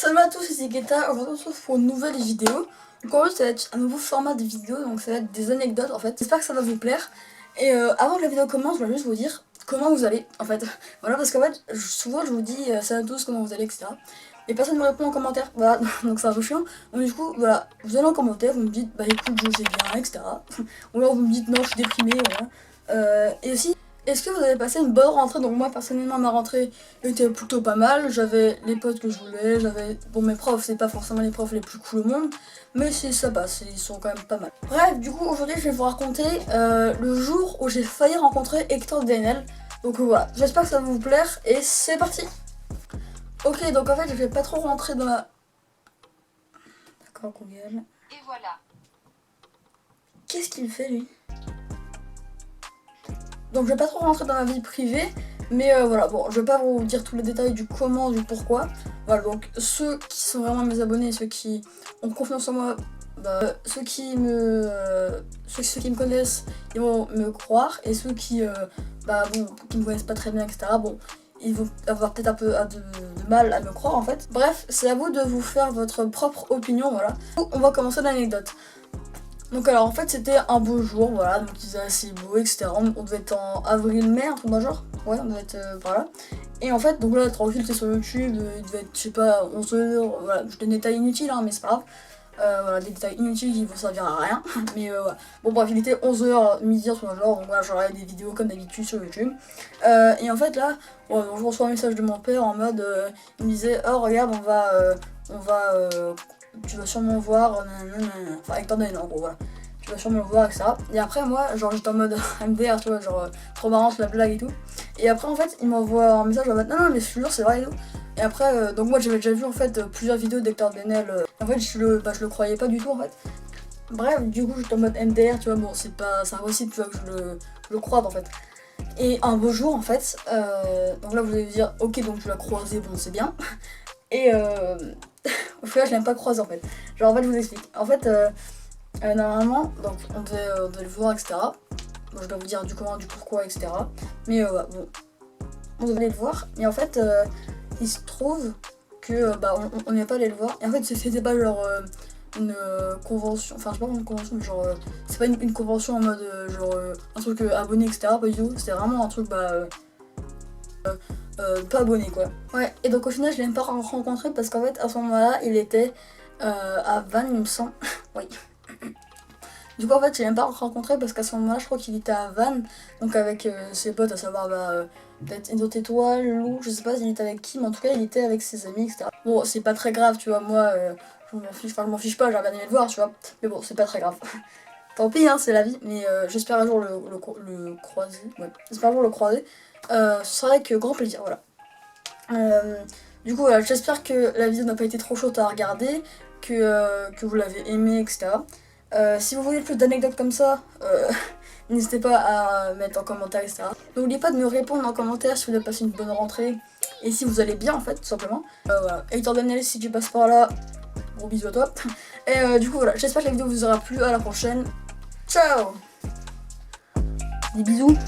Salut à tous, c'est Guetta. Aujourd'hui on se retrouve pour une nouvelle vidéo. Donc en fait ça va être un nouveau format de vidéo, donc ça va être des anecdotes en fait. J'espère que ça va vous plaire. Et avant que la vidéo commence, je vais juste vous dire comment vous allez en fait. Voilà, parce qu'en fait souvent je vous dis salut à tous, comment vous allez, etc. Et personne ne me répond en commentaire, voilà, donc c'est un peu chiant. Donc du coup voilà, vous allez en commentaire, vous me dites bah écoute je sais bien, etc. Ou alors vous me dites non je suis déprimée, voilà. Et aussi, est-ce que vous avez passé une bonne rentrée? Donc moi personnellement ma rentrée était plutôt pas mal, j'avais les potes que je voulais, j'avais... Bon mes profs c'est pas forcément les profs les plus cool au monde, mais ça passe, ils sont quand même pas mal. Bref, du coup aujourd'hui je vais vous raconter le jour où j'ai failli rencontrer Hector DNL. Donc voilà, j'espère que ça va vous plaire et c'est parti. Ok, donc en fait je vais pas trop rentrer dans ma... D'accord Google. Et voilà. Qu'est-ce qu'il fait lui? Donc je vais pas trop rentrer dans ma vie privée, mais voilà, bon, je vais pas vous dire tous les détails du comment, du pourquoi. Voilà, donc ceux qui sont vraiment mes abonnés, ceux qui ont confiance en moi, bah, ceux qui me connaissent, ils vont me croire, et ceux qui, qui me connaissent pas très bien, etc., bon, ils vont avoir peut-être un peu de mal à me croire en fait. Bref, c'est à vous de vous faire votre propre opinion, voilà. On va commencer l'anecdote. Donc alors en fait c'était un beau jour, voilà, donc il faisait assez beau, etc. On devait être en avril-mai, un truc dans le genre. Ouais, on devait être par là. Et en fait, donc là, tranquille, c'est sur YouTube, il devait être, je sais pas, 11h, voilà, je donne des détails inutiles, hein, mais c'est pas grave. Voilà, des détails inutiles qui vont servir à rien. Mais voilà. Bon bref, il était 11h, midi, un truc dans le genre, donc voilà, j'aurais des vidéos comme d'habitude sur YouTube. Et en fait là, ouais, donc, je reçois un message de mon père en mode, il me disait, oh regarde, tu vas sûrement voir, enfin avec ton œil, en gros, voilà. Tu vas sûrement le voir, etc. Et après, moi, genre, j'étais en mode MDR, tu vois, genre, trop marrant, la blague et tout. Et après, en fait, il m'envoie un message en mode, non, mais je suis sûr, c'est vrai et tout. Et après, donc moi, j'avais déjà vu, en fait, plusieurs vidéos d'Hector Benel. En fait, je le croyais pas du tout, en fait. Bref, du coup, j'étais en mode MDR, tu vois, bon, c'est impossible, tu vois, que je le croise, en fait. Et un beau jour, en fait, donc là, vous allez vous dire, ok, donc tu l'as croisé, bon, c'est bien. Et au final, je l'aime pas croiser en fait. Genre, en fait, je vous explique. En fait, normalement, donc on devait le voir, etc. Bon, je dois vous dire du comment, du pourquoi, etc. Mais bon, on devait aller le voir. Et en fait, il se trouve que on n'est pas allé le voir. Et en fait, c'était pas genre une convention, enfin, c'est pas une convention, mais genre, c'est pas une convention en mode genre un truc abonné, etc. Pas du tout. C'était vraiment un truc, pas abonné quoi. Ouais, et donc au final je l'ai même pas rencontré parce qu'en fait à ce moment-là il était à Vannes il me semble. Oui. Du coup en fait je l'ai même pas rencontré parce qu'à ce moment-là je crois qu'il était à Vannes, donc avec ses potes, à savoir peut-être une autre étoile, Lou, je sais pas s'il était avec qui, mais en tout cas il était avec ses amis, etc. Bon c'est pas très grave tu vois, moi je m'en fiche pas, j'aurais bien aimé le voir tu vois, mais bon c'est pas très grave. Tant pis hein, c'est la vie, mais j'espère un jour le croiser, ouais, j'espère un jour le croiser. Ce sera avec grand plaisir, voilà. Du coup, voilà, j'espère que la vidéo n'a pas été trop chaude à regarder, que vous l'avez aimé, etc. Si vous voulez plus d'anecdotes comme ça, n'hésitez pas à mettre en commentaire, etc. N'oubliez pas de me répondre en commentaire si vous avez passé une bonne rentrée et si vous allez bien en fait, tout simplement. Voilà. Hector Daniel, si tu passes par là, gros bisous à toi. Et du coup, voilà, j'espère que la vidéo vous aura plu. À la prochaine. Ciao! Des bisous.